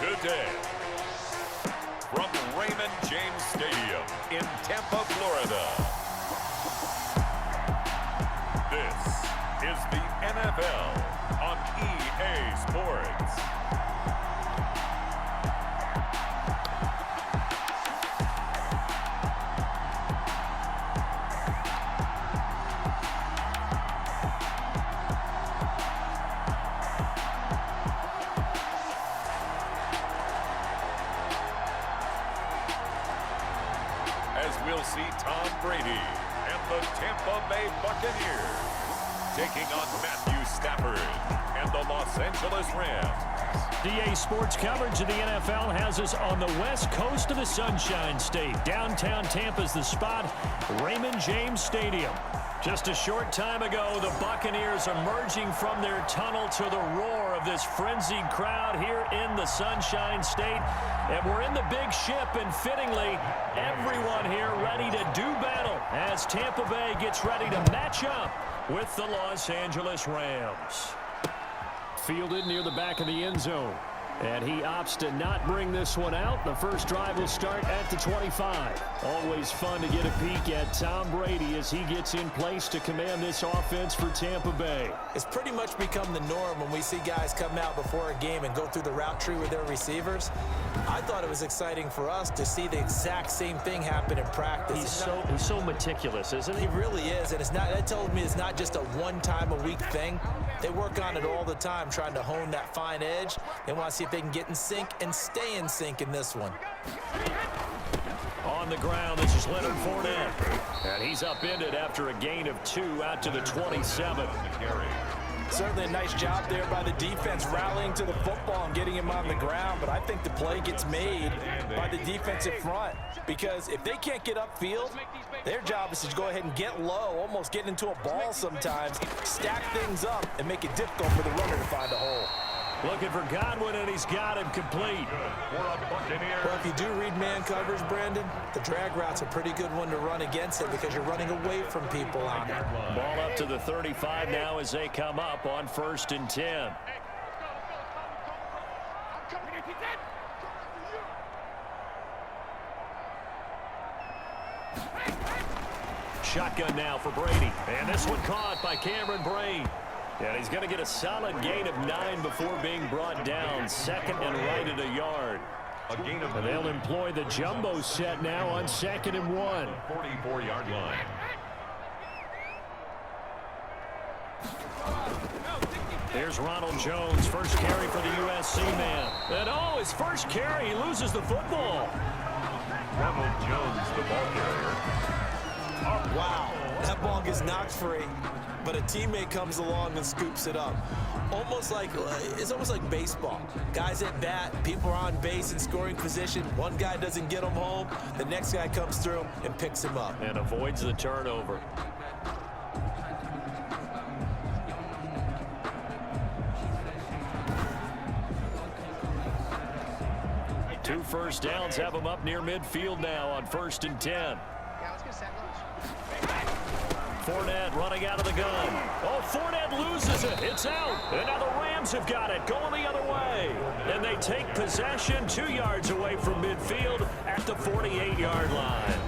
today. From Raymond James Stadium in Tampa, Florida. This is the NFL on EA Sports. As we'll see Tom Brady and the Tampa Bay Buccaneers taking on Matthew Stafford and the Los Angeles Rams. EA Sports coverage of the NFL has us on the west coast of the Sunshine State. Downtown Tampa's the spot, Raymond James Stadium. Just a short time ago, the Buccaneers emerging from their tunnel to the roar of this frenzied crowd here in the Sunshine State. And we're in the big ship, and fittingly, everyone here ready to do battle as Tampa Bay gets ready to match up with the Los Angeles Rams. Fielded near the back of the end zone. And he opts to not bring this one out. The first drive will start at the 25. Always fun to get a peek at Tom Brady as he gets in place to command this offense for Tampa Bay. It's pretty much become the norm when we see guys come out before a game and go through the route tree with their receivers. I thought it was exciting for us to see the exact same thing happen in practice. He's so meticulous, isn't he? He really is, and that tells me it's not just a one-time-a-week thing. They work on it all the time, trying to hone that fine edge. They want to see if they can get in sync and stay in sync in this one. On the ground, this is Leonard Fournette. And he's upended after a gain of 2 out to the 27. Certainly a nice job there by the defense rallying to the football and getting him on the ground, but I think the play gets made by the defensive front because if they can't get upfield, their job is to go ahead and get low, almost get into a ball sometimes, stack things up, and make it difficult for the runner to find a hole. Looking for Godwin, and he's got him complete. Well, if you do read man coverage, Brandon, the drag route's a pretty good one to run against it because you're running away from people on it. Ball up to the 35 now as they come up on 1st and 10. Shotgun now for Brady. And this one caught by Cameron Brate. And he's going to get a solid gain of 9 before being brought down. 2nd and right at a yard. And they'll employ the jumbo set now on 2nd and 1. 44-yard line. Here's Ronald Jones, first carry for the USC man. And his first carry, he loses the football. Ronald Jones, the ball carrier. Wow, that ball gets knocked free, but a teammate comes along and scoops it up. It's almost like baseball. Guys at bat, people are on base in scoring position. One guy doesn't get him home, the next guy comes through and picks him up. And avoids the turnover. Two first downs have him up near midfield now on 1st and 10. Fournette running out of the gun. Oh, Fournette loses it. It's out. And now the Rams have got it going the other way. And they take possession 2 yards away from midfield at the 48-yard line.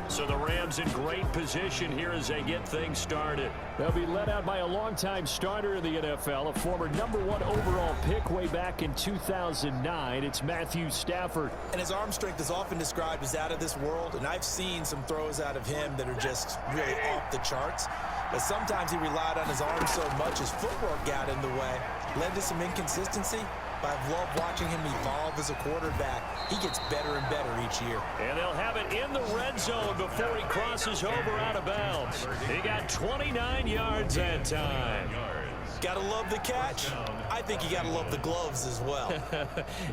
So the Rams in great position here as they get things started. They'll be led out by a longtime starter in the NFL, a former #1 overall pick way back in 2009. It's Matthew Stafford. And his arm strength is often described as out of this world, and I've seen some throws out of him that are just really off the charts. But sometimes he relied on his arm so much his footwork got in the way, led to some inconsistency. But I've loved watching him evolve as a quarterback. He gets better and better each year. And they'll have it in the red zone before he crosses over out of bounds. He got 29 yards that time. Gotta love the catch. I think you gotta love the gloves as well.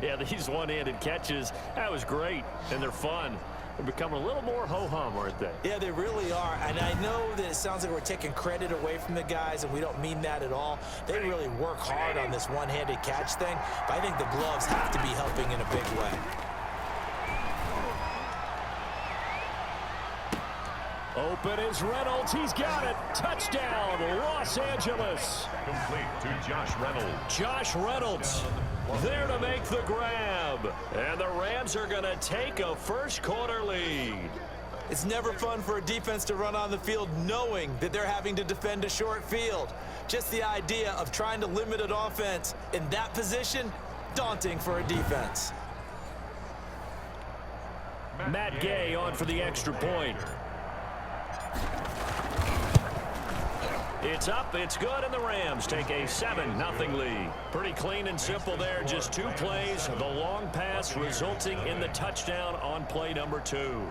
Yeah, these one-handed catches, that was great, and they're fun. They're becoming a little more ho-hum, aren't they? Yeah, they really are. And I know that it sounds like we're taking credit away from the guys, and we don't mean that at all. They really work hard on this one-handed catch thing, but I think the gloves have to be helping in a big way. Open is Reynolds. He's got it. Touchdown, Los Angeles. Complete to Josh Reynolds. Josh Reynolds there to make the grab. And the Rams are going to take a first quarter lead. It's never fun for a defense to run on the field knowing that they're having to defend a short field. Just the idea of trying to limit an offense in that position, daunting for a defense. Matt Gay on for the extra point. It's up, it's good, and the Rams take a 7-0 lead. Pretty clean and simple there, just 2 plays. The long pass resulting in the touchdown on play number 2.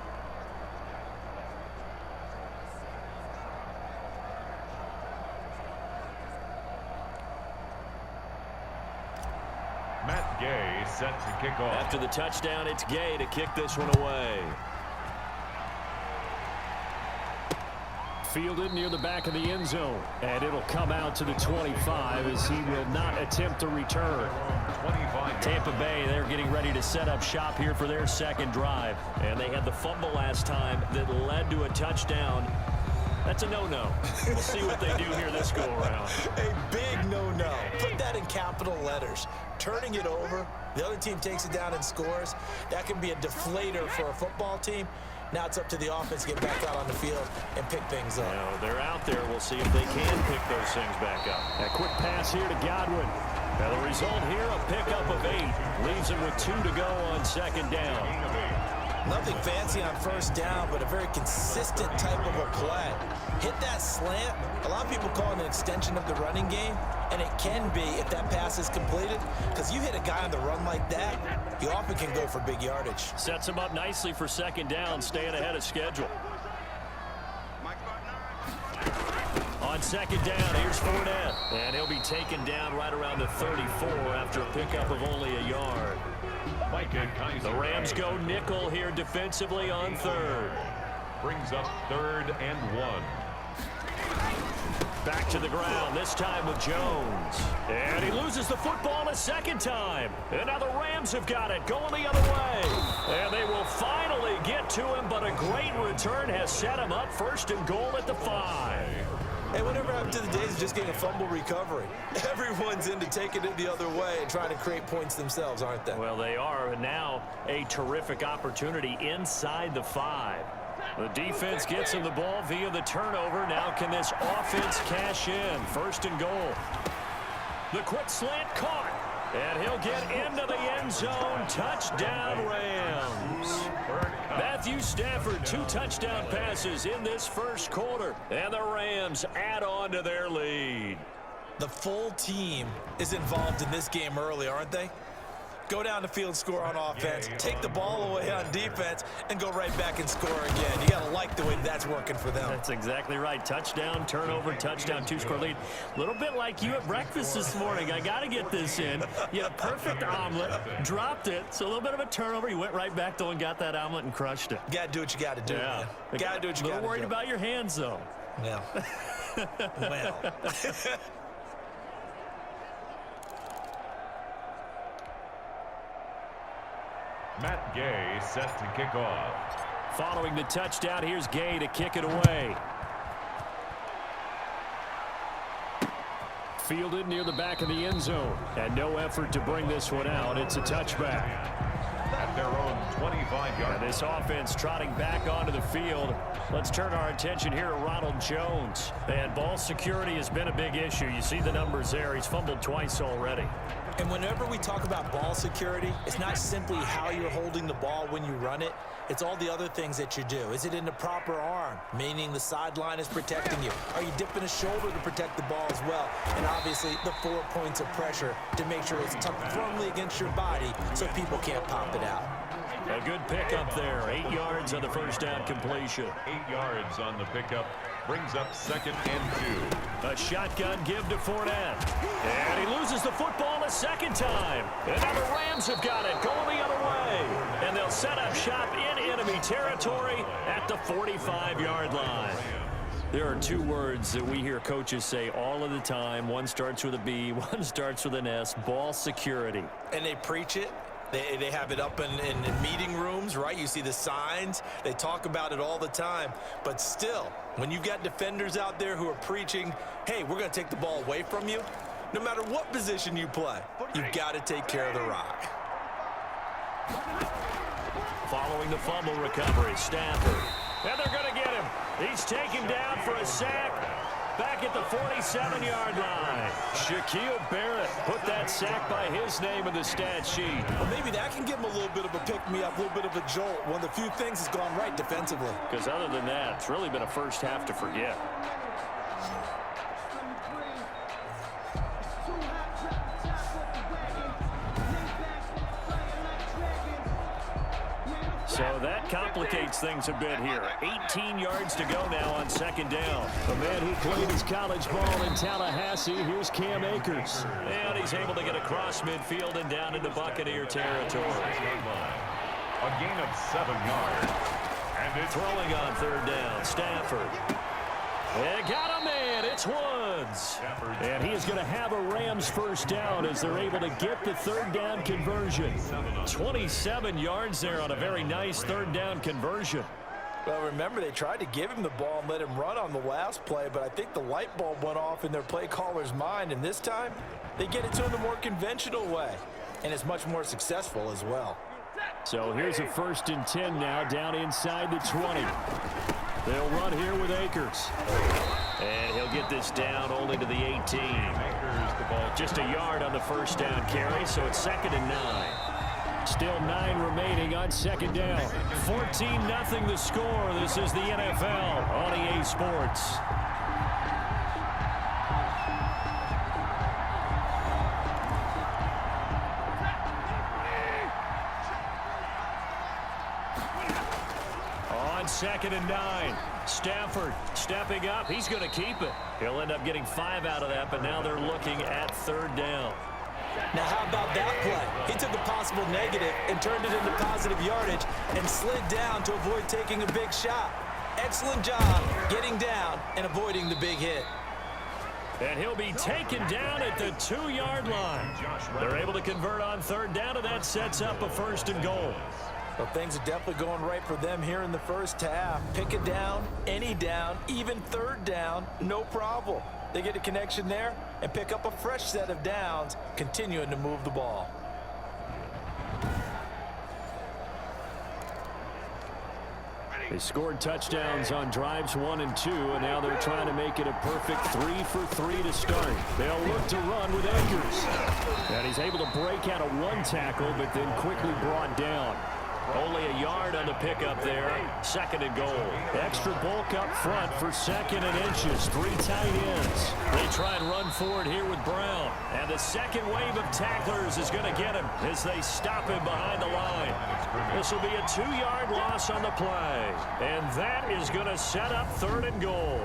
Matt Gay set to kick off. After the touchdown, it's Gay to kick this one away. Fielded near the back of the end zone, and it'll come out to the 25 as he will not attempt to return. Tampa Bay, they're getting ready to set up shop here for their second drive, and they had the fumble last time that led to a touchdown. That's a no-no. We'll see what they do here this go-around. A big no-no. Put that in capital letters. Turning it over, the other team takes it down and scores. That can be a deflator for a football team. Now it's up to the offense to get back out on the field and pick things up. Now they're out there. We'll see if they can pick those things back up. A quick pass here to Godwin. Now the result here, a pickup of 8. Leaves him with 2 to go on second down. Nothing fancy on first down, but a very consistent type of a play. Hit that slant. A lot of people call it an extension of the running game, and it can be if that pass is completed, because you hit a guy on the run like that, you often can go for big yardage. Sets him up nicely for second down, staying ahead of schedule. On second down, here's Fournette, and he'll be taken down right around the 34 after a pickup of only a yard. The Rams go nickel here defensively on third. Brings up 3rd and 1. Back to the ground, this time with Jones. And he loses the football a second time. And now the Rams have got it, going the other way. And they will finally get to him, but a great return has set him up 1st and goal at the 5. Hey, whatever happened to the days of just getting a fumble recovery? Everyone's into taking it the other way and trying to create points themselves, aren't they? Well, they are. And now a terrific opportunity inside the 5. The defense gets him the ball via the turnover. Now can this offense cash in? 1st and goal. The quick slant caught. And he'll get into the end zone. Touchdown, Rams. Matthew Stafford, 2 touchdown passes in this first quarter. And the Rams add on to their lead. The full team is involved in this game early, aren't they? Go down the field, score on offense, take the ball away on defense, and go right back and score again. You got to like the way that's working for them. That's exactly right. Touchdown, turnover, touchdown, 2-score lead. A little bit like you at breakfast this morning. I got to get this in. You had a perfect omelet, dropped it, so a little bit of a turnover. You went right back, though, and got that omelet and crushed it. You got to do what you got to do, man. You got to do what you got to do. A little worried about your hands, though. Yeah. Well. Matt Gay set to kick off. Following the touchdown, here's Gay to kick it away. Fielded near the back of the end zone. And no effort to bring this one out. It's a touchback. At their own 25-yard. This offense trotting back onto the field. Let's turn our attention here to Ronald Jones. And ball security has been a big issue. You see the numbers there. He's fumbled twice already. And whenever we talk about ball security, it's not simply how you're holding the ball when you run it. It's all the other things that you do. Is it in the proper arm, meaning the sideline is protecting you? Are you dipping a shoulder to protect the ball as well? And obviously, the 4 points of pressure to make sure it's tucked firmly against your body so people can't pop it out. A good pickup there. 8 yards on the first down completion. 8 yards on the pickup. Brings up 2nd and 2. A shotgun give to Fournette. And he loses the football a second time. And now the Rams have got it, going the other way. And they'll set up shop in enemy territory at the 45-yard line. There are 2 words that we hear coaches say all of the time. One starts with a B, one starts with an S. Ball security. And they preach it. They have it up in meeting rooms, right? You see the signs. They talk about it all the time. But still, when you've got defenders out there who are preaching, hey, we're going to take the ball away from you, no matter what position you play, you've got to take care of the rock. Following the fumble recovery, Stafford. And they're going to get him. He's taken down for a sack. Back at the 47-yard line. Shaquille Barrett put that sack by his name in the stat sheet. Well, maybe that can give him a little bit of a pick-me-up, a little bit of a jolt. One of the few things that's gone right defensively. Because other than that, it's really been a first half to forget. So that complicates things a bit here. 18 yards to go now on second down. The man who played his college ball in Tallahassee, here's Cam Akers. And he's able to get across midfield and down into Buccaneer territory. A gain of 7 yards. And it's throwing on third down, Stafford. They got a man, it's Woods. And he is going to have a Rams first down as they're able to get the third down conversion. 27 yards there on a very nice third down conversion. Well, remember, they tried to give him the ball and let him run on the last play, but I think the light bulb went off in their play caller's mind, and this time they get it to him the more conventional way, and it's much more successful as well. So here's a 1st and 10 now down inside the 20. They'll run here with Akers. And he'll get this down only to the 18. Just a yard on the first down carry, so it's 2nd and 9. Still 9 remaining on second down. 14-0 the score. This is the NFL on EA Sports. On 2nd and 9. Stafford stepping up. He's going to keep it. He'll end up getting 5 out of that, but now they're looking at third down. Now, how about that play? He took a possible negative and turned it into positive yardage and slid down to avoid taking a big shot. Excellent job getting down and avoiding the big hit. And he'll be taken down at the 2-yard line. They're able to convert on third down, and that sets up a 1st and goal. Well, things are definitely going right for them here in the first half. Pick a down, any down, even third down, no problem. They get a connection there and pick up a fresh set of downs, continuing to move the ball. They scored touchdowns on drives 1 and 2, and now they're trying to make it a perfect 3 for 3 to start. They'll look to run with Akers. And he's able to break out of 1 tackle, but then quickly brought down. Only a yard on the pickup there. 2nd and goal. Extra bulk up front for 2nd and inches. 3 tight ends. They try and run forward here with Brown. And the second wave of tacklers is going to get him as they stop him behind the line. This will be a 2-yard loss on the play. And that is going to set up 3rd and goal.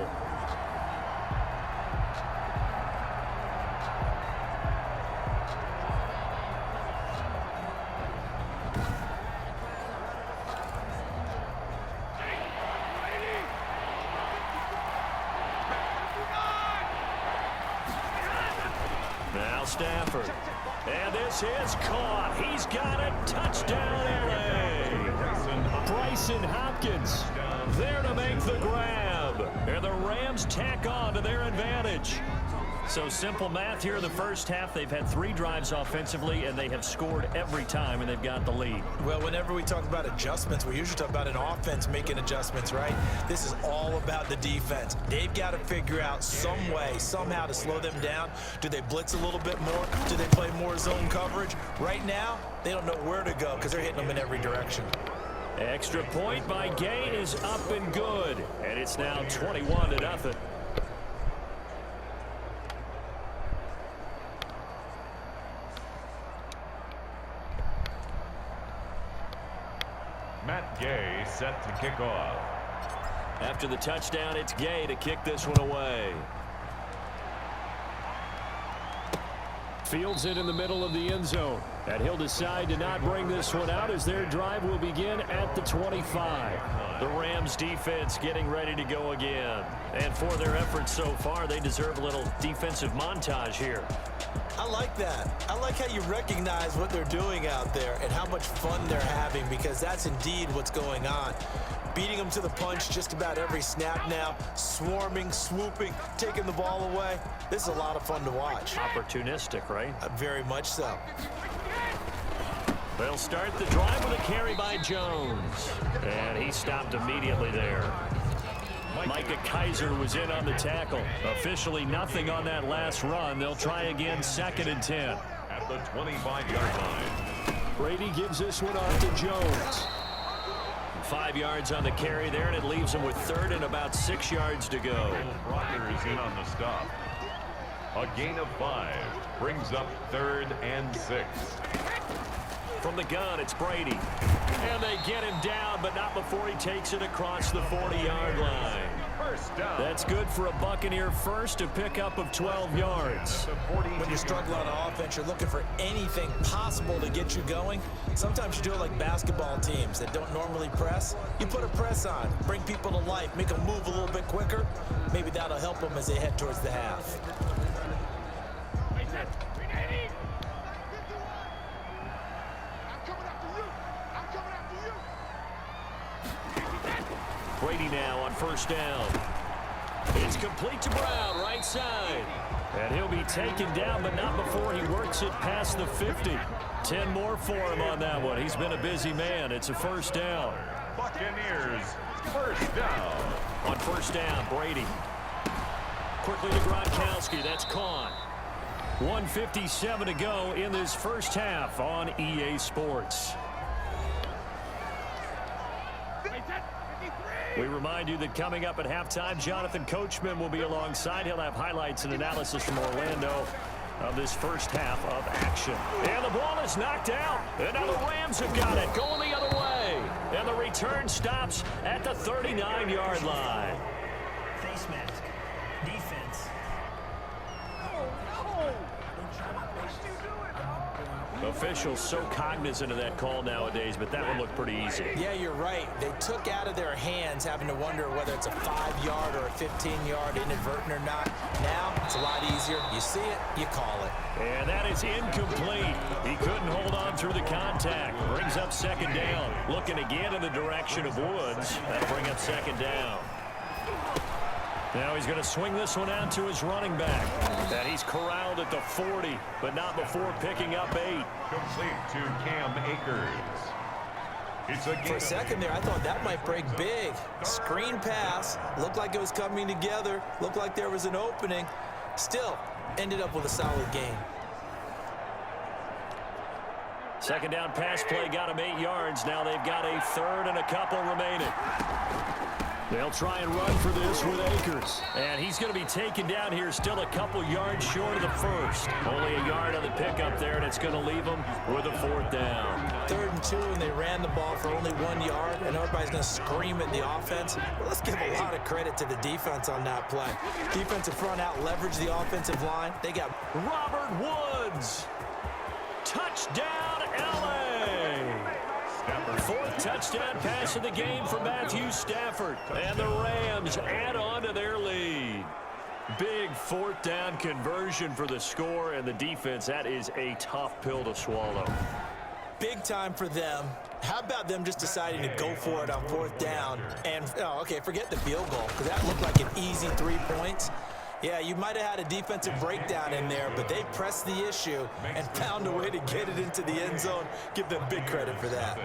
Now Stafford. And this is caught. He's got it. Touchdown, LA. Bryson Hopkins there to make the grab. And the Rams tack on to their advantage. So simple math here in the first half. They've had 3 drives offensively, and they have scored every time, and they've got the lead. Well, whenever we talk about adjustments, we usually talk about an offense making adjustments, right? This is all about the defense. They've got to figure out some way, somehow to slow them down. Do they blitz a little bit more? Do they play more zone coverage? Right now, they don't know where to go because they're hitting them in every direction. Extra point by Gain is up and good, and it's now 21-0. Matt Gay set to kick off. After the touchdown, it's Gay to kick this one away. Fields it in the middle of the end zone. And he'll decide to not bring this one out as their drive will begin at the 25. The Rams defense getting ready to go again. And for their efforts so far, they deserve a little defensive montage here. I like that. I like how you recognize what they're doing out there and how much fun they're having, because that's indeed what's going on. Beating them to the punch just about every snap now, swarming, swooping, taking the ball away. This is a lot of fun to watch. Opportunistic, right? Very much so. They'll start the drive with a carry by Jones. And he stopped immediately there. Micah Kaiser was in on the tackle. Officially nothing on that last run. They'll try again, 2nd and 10. At the 25-yard line. Brady gives this one off to Jones. 5 yards on the carry there, and it leaves him with 3rd and about 6 yards to go. Rocker is in on the stop. A gain of 5 brings up 3rd and 6. From the gun, it's Brady. And they get him down, but not before he takes it across the 40-yard line. First down. That's good for a Buccaneer first, a pickup of 12 yards. When you struggle on offense, you're looking for anything possible to get you going. Sometimes you do it like basketball teams that don't normally press. You put a press on, bring people to life, make them move a little bit quicker. Maybe that'll help them as they head towards the half. Brady now on first down. It's complete to Brown, right side. And he'll be taken down, but not before he works it past the 50. 10 more for him on that one. He's been a busy man. It's a first down. Buccaneers, first down. On first down, Brady. Quickly to Gronkowski. That's caught. 1:57 to go in this first half on EA Sports. We remind you that coming up at halftime, Jonathan Coachman will be alongside. He'll have highlights and analysis from Orlando of this first half of action. And the ball is knocked out. And now the Rams have got it, going the other way. And the return stops at the 39-yard line. Face mask. Defense. Officials so cognizant of that call nowadays, but that one looked pretty easy. Yeah, you're right. They took out of their hands having to wonder whether it's a 5-yard or a 15-yard inadvertent or not. Now, it's a lot easier. You see it, you call it. And that is incomplete. He couldn't hold on through the contact. Brings up 2nd down. Looking again in the direction of Woods. That'll bring up 2nd down. Now he's going to swing this one out to his running back. And he's corralled at the 40, but not before picking up 8. Complete to Cam Akers. It's a For a second there, I thought that might break big. Screen pass. Looked like it was coming together. Looked like there was an opening. Still, ended up with a solid gain. 2nd down pass play got him 8 yards. Now they've got a 3rd and a couple remaining. They'll try and run for this with Akers. And he's going to be taken down here, still a couple yards short of the first. Only a yard on the pickup there, and it's going to leave him with a 4th down. 3rd and 2, and they ran the ball for only 1 yard, and everybody's going to scream at the offense. Well, let's give a lot of credit to the defense on that play. Defensive front out leveraged the offensive line. They got Robert Woods. Touchdown, L.A. 4th touchdown pass of the game for Matthew Stafford. And the Rams add on to their lead. Big 4th down conversion for the score, and the defense, that is a tough pill to swallow. big time for them. How about them just deciding to go for it on 4th down? And, oh, okay, forget the field goal, because that looked like an easy 3 points. Yeah, you might have had a defensive breakdown in there, but they pressed the issue and found a way to get it into the end zone. Give them big credit for that.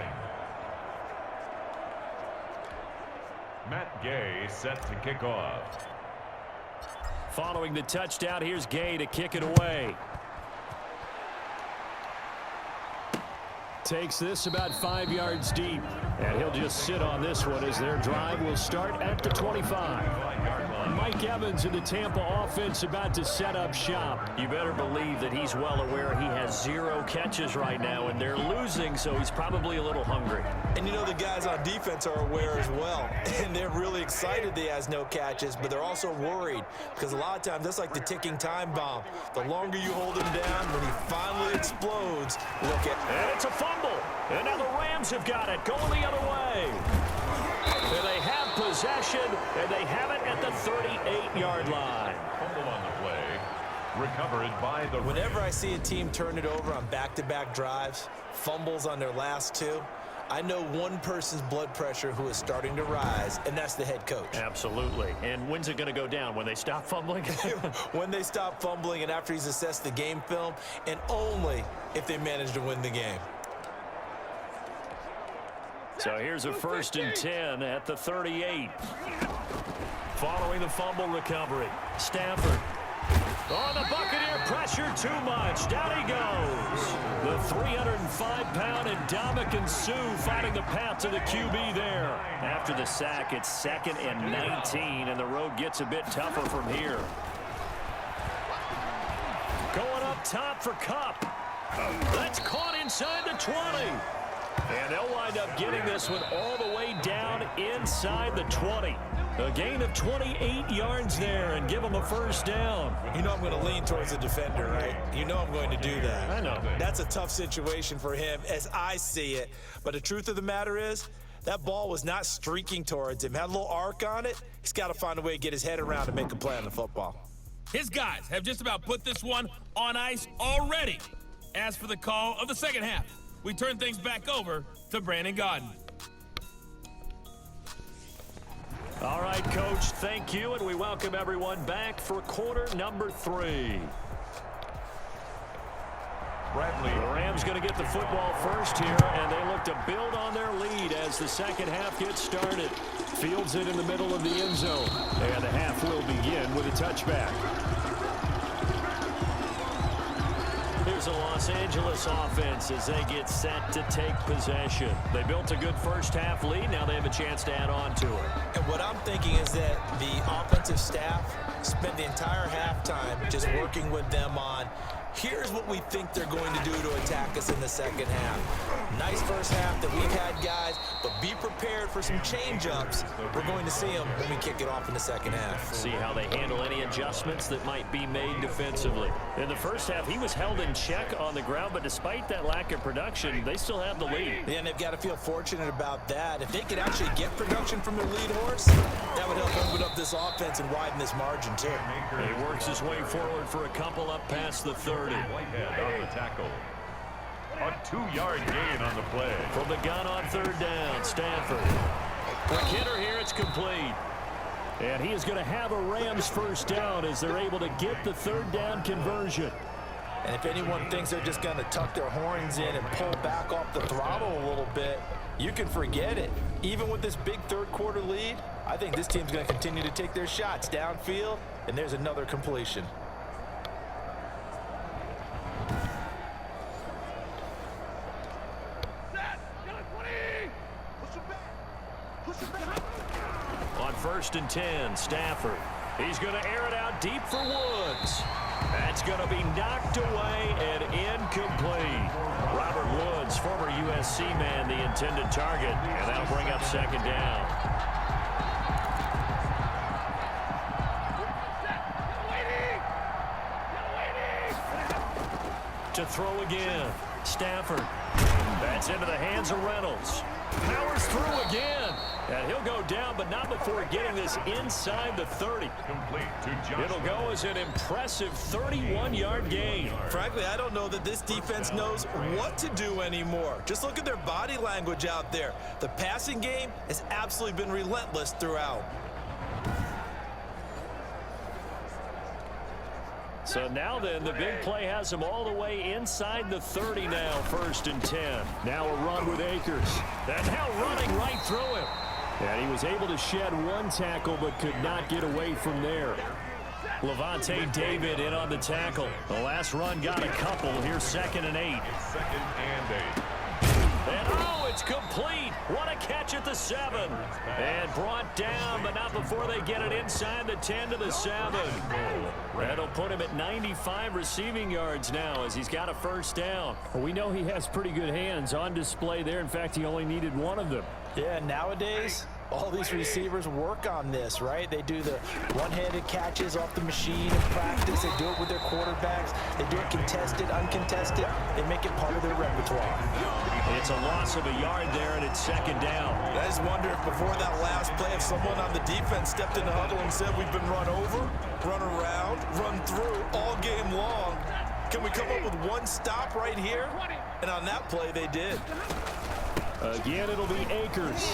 Matt Gay set to kick off. Following the touchdown, here's Gay to kick it away. Takes this about 5 yards deep, and he'll just sit on this one as their drive will start at the 25. Mike Evans in the Tampa offense about to set up shop. You better believe that he's well aware he has 0 catches right now, and they're losing, so he's probably a little hungry. And you know the guys on defense are aware as well, and they're really excited he has no catches, but they're also worried because a lot of times that's like the ticking time bomb. The longer you hold him down, when he finally explodes, look at. And it's a fumble, and now the Rams have got it, going the other way. And they have possession, and they have it at the 38-yard line. Fumble on the play. Recovered by the Whenever I see a team turn it over on back-to-back drives, fumbles on their last two, I know one person's blood pressure who is starting to rise, and that's the head coach. Absolutely. And when's it going to go down? When they stop fumbling? When they stop fumbling and after he's assessed the game film, and only if they manage to win the game. So here's a 1st and 10 at the 38. Following the fumble recovery, Stafford. On the Buccaneer pressure, too much. Down he goes. The 305-pound Ndamukong Suh finding the path to the QB there. After the sack, it's 2nd and 19, and the road gets a bit tougher from here. Going up top for Kupp. That's caught inside the 20. And they'll wind up getting this one all the way down inside the 20. A gain of 28 yards there and give them a 1st down. You know I'm going to lean towards the defender, right? You know I'm going to do that. I know. That's a tough situation for him as I see it. But the truth of the matter is, that ball was not streaking towards him. Had a little arc on it. He's got to find a way to get his head around and make a play on the football. His guys have just about put this one on ice already. As for the call of the second half, we turn things back over to Brandon Gaudin. All right, Coach, thank you, and we welcome everyone back for quarter number 3. Bradley. The Rams going to get the football first here, and they look to build on their lead as the second half gets started. Fields it in the middle of the end zone, and the half will begin with a touchback. Here's a Los Angeles offense as they get set to take possession. They built a good first half lead. Now they have a chance to add on to it. And what I'm thinking is that the offensive staff spent the entire halftime just working with them on, here's what we think they're going to do to attack us in the second half. Nice first half that we've had, guys, but be prepared for some change-ups. We're going to see them when we kick it off in the second half. See how they handle any adjustments that might be made defensively. In the first half, he was held in check on the ground, but despite that lack of production, they still have the lead. Yeah, and they've got to feel fortunate about that. If they could actually get production from their lead horse, that would help open up this offense and widen this margin, too. He works his way forward for a couple up past the 30. Whitehead on the tackle. A 2-yard gain on the play. From the gun on 3rd down, Stafford. Quick hitter here, it's complete. And he is going to have a Rams 1st down as they're able to get the 3rd down conversion. And if anyone thinks they're just going to tuck their horns in and pull back off the throttle a little bit, you can forget it. Even with this big 3rd quarter lead, I think this team's going to continue to take their shots downfield, and there's another completion. On 1st and 10, Stafford. He's going to air it out deep for Woods. That's going to be knocked away and incomplete. Robert Woods, former USC man, the intended target, and that'll bring up 2nd down. To throw again, Stafford. That's into the hands of Reynolds. Powers through again. And he'll go down, but not before getting this inside the 30. Complete to Joshua. It'll go as an impressive 31-yard gain. Frankly, I don't know that this defense knows what to do anymore. Just look at their body language out there. The passing game has absolutely been relentless throughout. So now then, the big play has them all the way inside the 30 now, 1st and 10. Now a run with Akers. And now running right through him. And he was able to shed one tackle, but could not get away from there. Levante David in on the tackle. The last run got a couple. Here's 2nd and 8. 2nd and 8. And oh, it's complete. What a catch at the 7. And brought down, but not before they get it inside the 10 to the 7. That'll put him at 95 receiving yards now as he's got a 1st down. Well, we know he has pretty good hands on display there. In fact, he only needed one of them. Yeah, nowadays, all these receivers work on this, right? They do the one-handed catches off the machine in practice. They do it with their quarterbacks. They do it contested, uncontested. They make it part of their repertoire. It's a loss of a yard there, and it's second down. I just wonder if before that last play, if someone on the defense stepped in the huddle and said, we've been run over, run around, run through all game long. Can we come up with one stop right here? And on that play, they did. Again, it'll be Akers.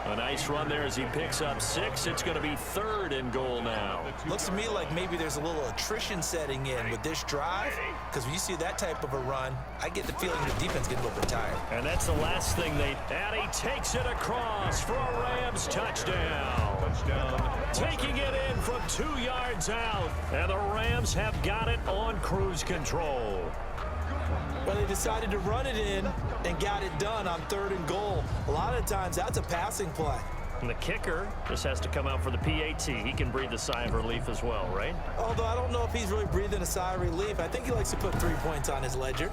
A nice run there as he picks up 6. It's going to be 3rd and goal now. Looks to me like maybe there's a little attrition setting in with this drive, because when you see that type of a run, I get the feeling the defense getting a little bit tired. And that's the last thing they... And he takes it across for a Rams touchdown. Taking it in from 2 yards out. And the Rams have got it on cruise control. Well, they decided to run it in and got it done on 3rd and goal. A lot of times, that's a passing play. And the kicker just has to come out for the PAT. He can breathe a sigh of relief as well, right? Although I don't know if he's really breathing a sigh of relief. I think he likes to put 3 points on his ledger.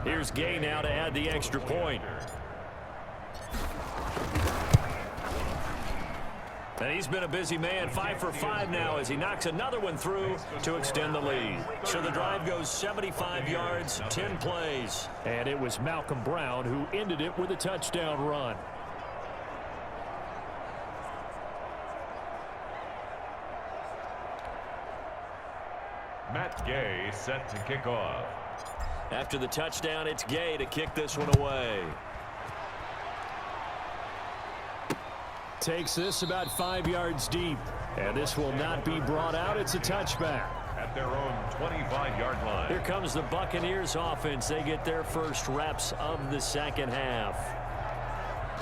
Here's Gay now to add the extra point. And he's been a busy man, 5 for 5 now as he knocks another one through to extend the lead. So the drive goes 75 yards, 10 plays. And it was Malcolm Brown who ended it with a touchdown run. Matt Gay set to kick off. After the touchdown, it's Gay to kick this one away. Takes this about 5 yards deep. And this will not be brought out. It's a touchback. At their own 25-yard line. Here comes the Buccaneers offense. They get their first reps of the second half.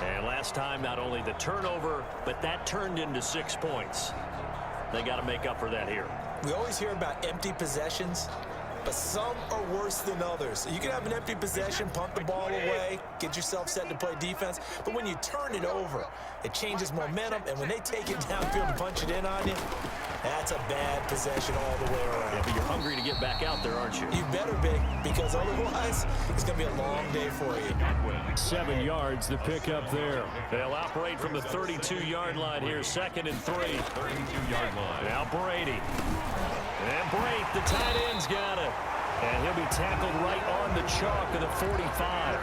And last time, not only the turnover, but that turned into 6 points. They got to make up for that here. We always hear about empty possessions, but some are worse than others. You can have an empty possession, punt the ball away, get yourself set to play defense, but when you turn it over, it changes momentum, and when they take it downfield and punch it in on you, that's a bad possession all the way around. Yeah, but you're hungry to get back out there, aren't you? You better be, because otherwise, it's going to be a long day for you. 7 yards, the pickup there. They'll operate from the 32-yard line here, 2nd and 3. 32-yard line. Now Brady. And Brady, the tight end's got it. And he'll be tackled right on the chalk of the 45.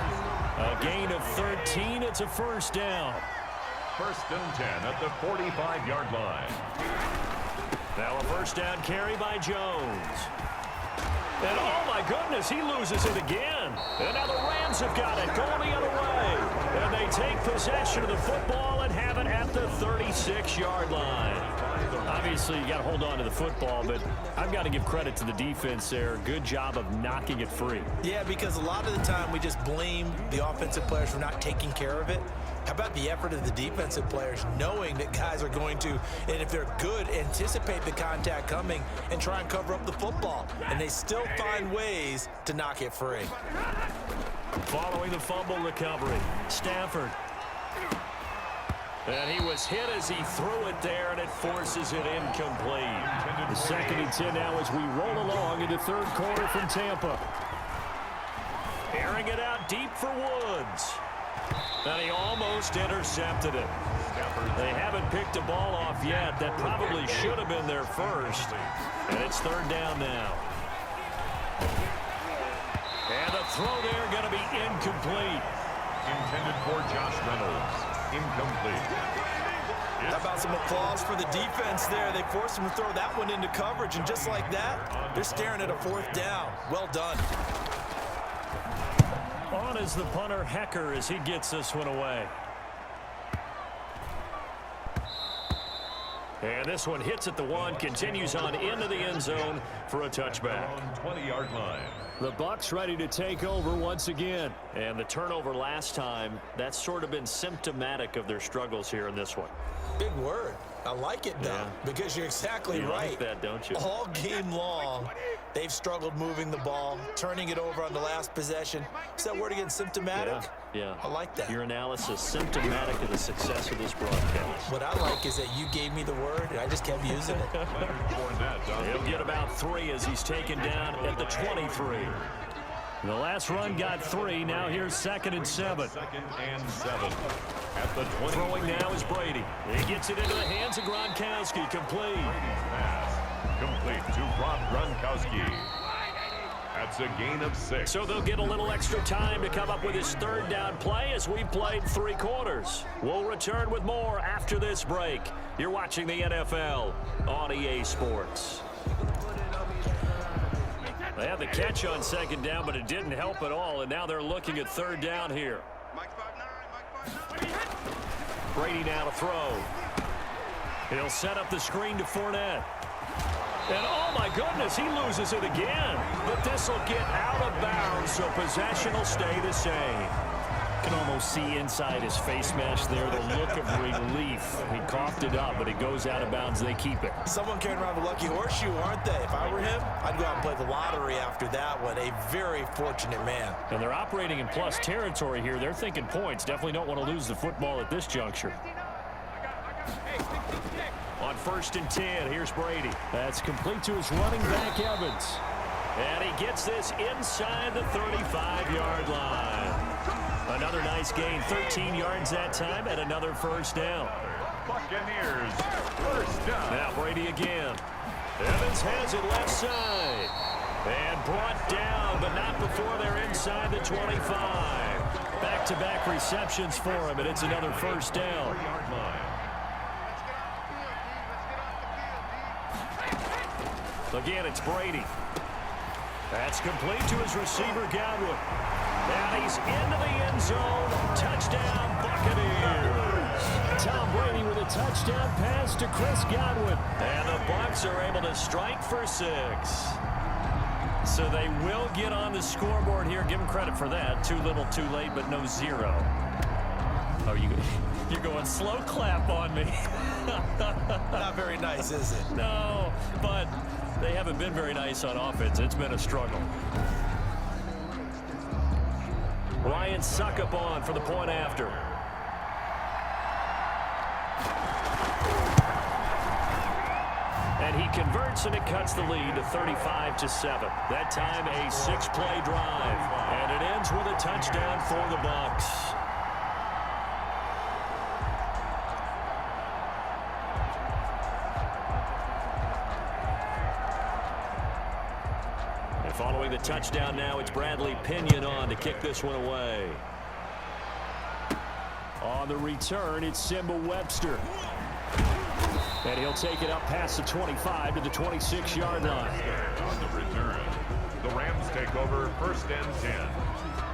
A gain of 13. It's a first down. 1st and 10 at the 45-yard line. Now a first down carry by Jones. And oh my goodness, he loses it again. And now the Rams have got it, going the other way. And they take possession of the football and have it at the 36-yard line. Obviously, you got to hold on to the football, but I've got to give credit to the defense there. Good job of knocking it free. Yeah, because a lot of the time we just blame the offensive players for not taking care of it. How about the effort of the defensive players knowing that guys are going to, and if they're good, anticipate the contact coming and try and cover up the football. And they still find ways to knock it free. Following the fumble recovery, Stafford. And he was hit as he threw it there, and it forces it incomplete. The 2nd and 10 now as we roll along into 3rd quarter from Tampa. Airing it out deep for Woods. And he almost intercepted it. They haven't picked a ball off yet. That probably should have been their first. And it's 3rd down now. And the throw there going to be incomplete. Intended for Josh Reynolds. Incomplete. How about some applause for the defense there? They forced him to throw that one into coverage, and just like that, they're staring at a 4th down. Well done. On is the punter, Hecker, as he gets this one away. And this one hits at the 1, continues on into the end zone for a touchback. 20-yard line. The Bucs ready to take over once again. And the turnover last time, that's sort of been symptomatic of their struggles here in this one. Big word. I like it, though, because you're exactly right. Like that, don't you? All game long, they've struggled moving the ball, turning it over on the last possession. Is that word again, symptomatic? Yeah. I like that. Your analysis symptomatic of the success of this broadcast. What I like is that you gave me the word, and I just kept using it. He'll get about 3 as he's taken down at the 23. The last run got 3. Now here's 2nd and 7. 2nd and 7 at the 20. Throwing now is Brady. He gets it into the hands of Gronkowski. Complete. Pass complete to Rob Gronkowski. That's a gain of 6. So they'll get a little extra time to come up with his 3rd down play as we've played 3 quarters. We'll return with more after this break. You're watching the NFL on EA Sports. They had the catch on 2nd down, but it didn't help at all, and now they're looking at 3rd down here. Brady now to throw. He'll set up the screen to Fournette. And oh my goodness, he loses it again. But this will get out of bounds, so possession will stay the same. You can almost see inside his face mask there the look of relief. He coughed it up, but it goes out of bounds. They keep it. Someone carrying around the lucky horseshoe, aren't they? If I were him, I'd go out and play the lottery after that one. A very fortunate man. And they're operating in plus territory here. They're thinking points. Definitely don't want to lose the football at this juncture. On 1st and 10, here's Brady. That's complete to his running back, Evans. And he gets this inside the 35-yard line. Another nice gain, 13 yards that time, and another 1st down. Buccaneers, 1st down. Now Brady again. Evans has it left side. And brought down, but not before they're inside the 25. Back-to-back receptions for him, and it's another 1st down. Again, it's Brady. That's complete to his receiver, Godwin. And he's into the end zone. Touchdown, Buccaneers. Tom Brady with a touchdown pass to Chris Godwin. And the Bucs are able to strike for 6. So they will get on the scoreboard here. Give them credit for that. Too little, too late, but no 0. Oh, you're going slow clap on me. Not very nice, is it? No, but they haven't been very nice on offense. It's been a struggle. Ryan Suckup on for the point after. And he converts, and it cuts the lead to 35-7. That time a 6-play drive. And it ends with a touchdown for the Bucs. Following the touchdown now, it's Bradley Pinion on to kick this one away. On the return, it's Simba Webster. And he'll take it up past the 25 to the 26-yard line. On the return, the Rams take over 1st and 10.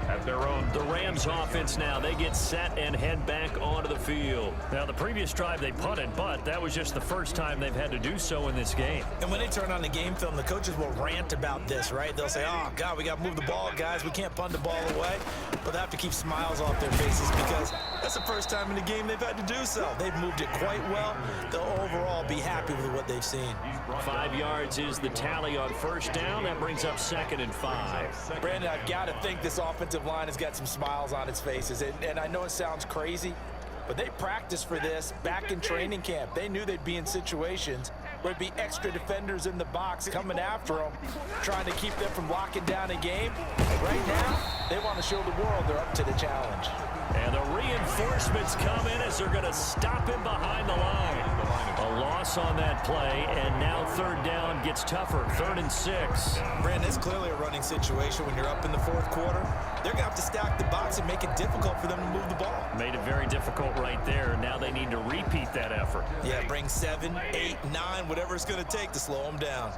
At their own. The Rams offense now, they get set and head back onto the field. Now, the previous drive they punted, but that was just the first time they've had to do so in this game. And when they turn on the game film, the coaches will rant about this, right? They'll say, oh, God, we got to move the ball, guys. We can't punt the ball away. But they have to keep smiles off their faces because that's the first time in the game they've had to do so. They've moved it quite well. They'll overall be happy with what they've seen. 5 yards is the tally on 1st down. That brings up 2nd and 5. Brandon, I've got to think this offensive line has got some smiles on its faces. And I know it sounds crazy, but they practiced for this back in training camp. They knew they'd be in situations where there'd be extra defenders in the box coming after them, trying to keep them from locking down a game. And right now, they want to show the world they're up to the challenge. And the reinforcements come in as they're going to stop him behind the line. A loss on that play, and now 3rd down gets tougher. 3rd and 6. Brandon, it's clearly a running situation when you're up in the 4th quarter. They're going to have to stack the box and make it difficult for them to move the ball. Made it very difficult right there. Now they need to repeat that effort. Yeah, bring 7, 8, 9, whatever it's going to take to slow them down.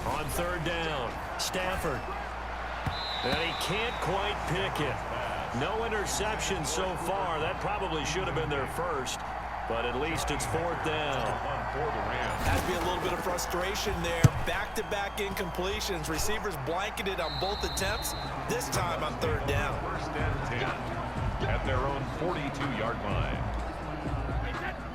On 3rd down, Stafford. And he can't quite pick it. No interception so far. That probably should have been their first, but at least it's 4th down. Has to be a little bit of frustration there. Back-to-back incompletions. Receivers blanketed on both attempts, this time on 3rd down. 1st and 10 at their own 42-yard line.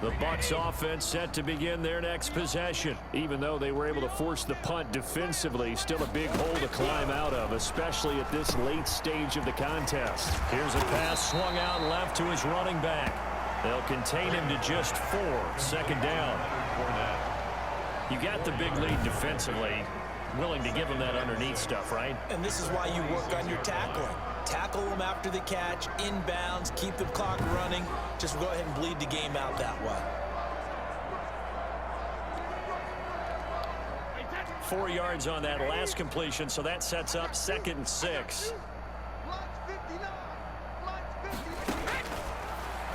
The Bucs offense set to begin their next possession. Even though they were able to force the punt defensively, still a big hole to climb out of, especially at this late stage of the contest. Here's a pass swung out left to his running back. They'll contain him to just 4. Second down. You got the big lead defensively. Willing to give him that underneath stuff, right? And this is why you work on your tackling. Tackle them after the catch, inbounds, keep the clock running. Just go ahead and bleed the game out that way. 4 yards on that last completion, so that sets up 2nd and 6.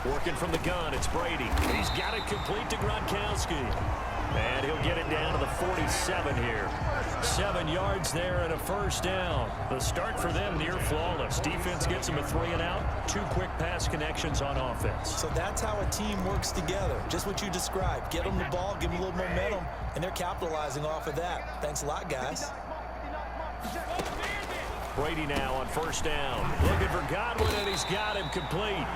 Working from the gun, it's Brady. He's got it complete to Gronkowski. And he'll get it down to the 47 here. 7 yards there and a first down. The start for them near flawless. Defense gets them a 3 and out. 2 quick pass connections on offense. So that's how a team works together. Just what you described. Get them the ball, give them a little momentum, and they're capitalizing off of that. Thanks a lot, guys. Brady now on first down. Looking for Godwin, and he's got him complete.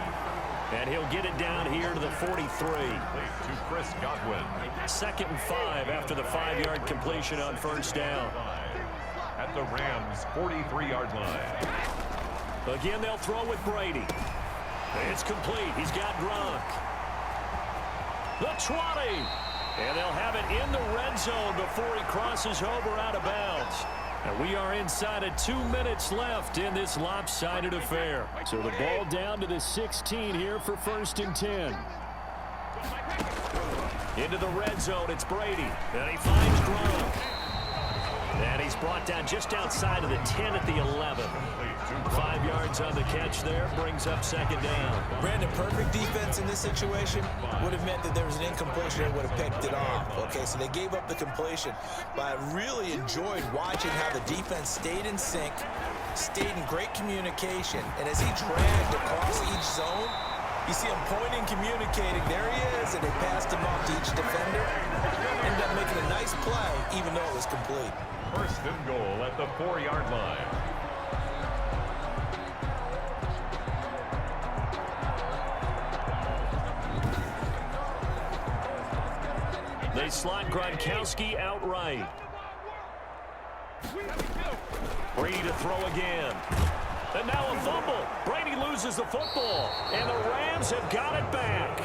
And he'll get it down here to the 43. To Chris Godwin. 2nd and 5 after the 5-yard completion on first down. At the Rams' 43-yard line. Again, they'll throw with Brady. It's complete. He's got Gronk. The 20. And they'll have it in the red zone before he crosses over out of bounds. And we are inside of 2 minutes left in this lopsided affair. So the ball down to the 16 here for 1st and 10. Into the red zone, it's Brady. And he finds Gronk. And he's brought down just outside of the 10 at the 11. 5 yards on the catch there, brings up 2nd down. Brandon, perfect defense in this situation would have meant that there was an incompletion and would have picked it off. Okay, so they gave up the completion. But I really enjoyed watching how the defense stayed in sync, stayed in great communication, and as he dragged across each zone, you see him pointing, communicating. There he is, and they passed him off to each defender. Ended up making a nice play, even though it was complete. 1st and goal at the 4-yard line. They slot Gronkowski outright. Brady to throw again. And now a fumble. Brady loses the football. And the Rams have got it back.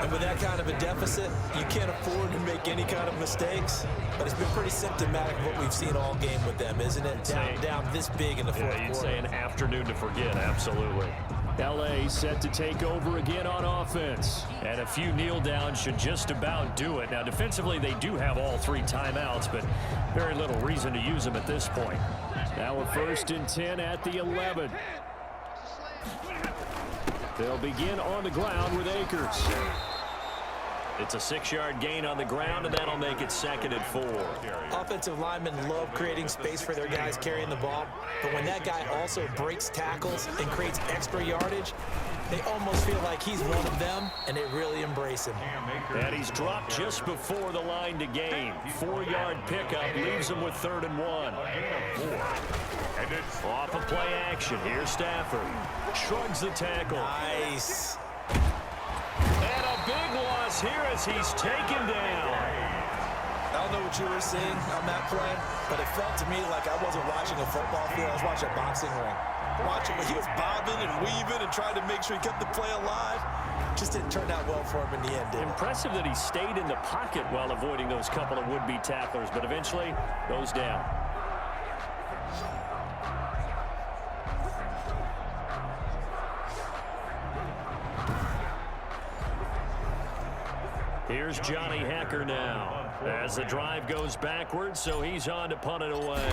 And with that kind of a deficit, you can't afford to make any kind of mistakes. But it's been pretty symptomatic of what we've seen all game with them, isn't it? Down this big in the fourth quarter. You'd say an afternoon to forget, absolutely. L.A. set to take over again on offense. And a few kneel downs should just about do it. Now, defensively, they do have all 3 timeouts, but very little reason to use them at this point. Now a 1st and 10 at the 11. They'll begin on the ground with Akers. It's a 6-yard gain on the ground, and that'll make it 2nd and 4. Offensive linemen love creating space for their guys carrying the ball, but when that guy also breaks tackles and creates extra yardage, they almost feel like he's one of them, and they really embrace him. And he's dropped just before the line to gain. 4-yard pickup leaves him with 3rd and 1. Off of play action, here's Stafford. Shrugs the tackle. Nice. And a big loss here as he's taken down. I don't know what you were seeing on that play, but it felt to me like I wasn't watching a football field. I was watching a boxing ring. Watching when he was bobbing and weaving and trying to make sure he kept the play alive. Just didn't turn out well for him in the end, did it? Impressive that he stayed in the pocket while avoiding those couple of would-be tacklers, but eventually goes down. Here's Johnny Hecker now as the drive goes backwards, so he's on to punt it away.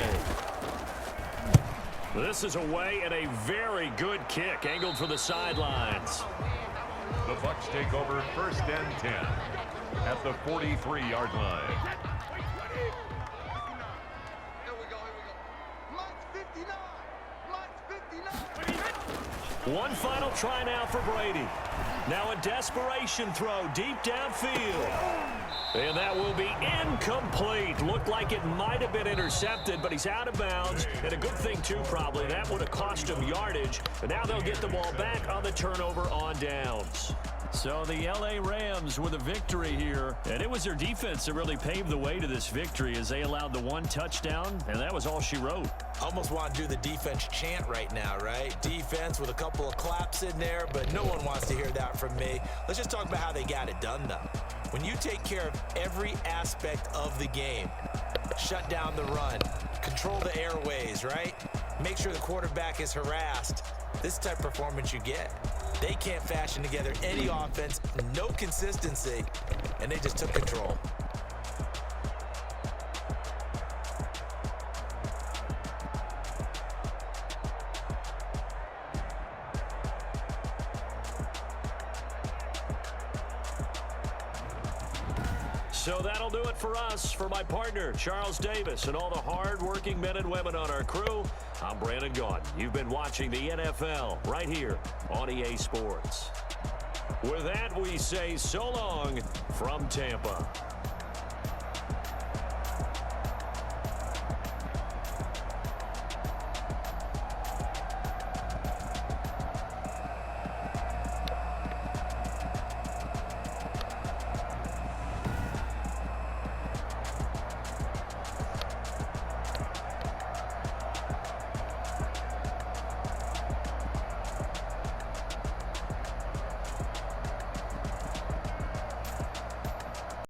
This is away and a very good kick angled for the sidelines. The Bucs take over 1st and 10 at the 43-yard line. One final try now for Brady. Now a desperation throw deep downfield. And that will be incomplete. Looked like it might have been intercepted, but he's out of bounds. And a good thing, too, probably. That would have cost him yardage. But now they'll get the ball back on the turnover on downs. So the L.A. Rams with a victory here. And it was their defense that really paved the way to this victory as they allowed the one touchdown, and that was all she wrote. Almost want to do the defense chant right now, right? Defense with a couple of claps in there, but no one wants to hear that from me. Let's just talk about how they got it done, though. When you take care of every aspect of the game, shut down the run, control the airways, right? Make sure the quarterback is harassed. This type of performance you get. They can't fashion together any offense, no consistency, and they just took control. So that'll do it for us. For my partner, Charles Davis, and all the hard-working men and women on our crew, I'm Brandon Gaudin. You've been watching the NFL right here on EA Sports. With that, we say so long from Tampa.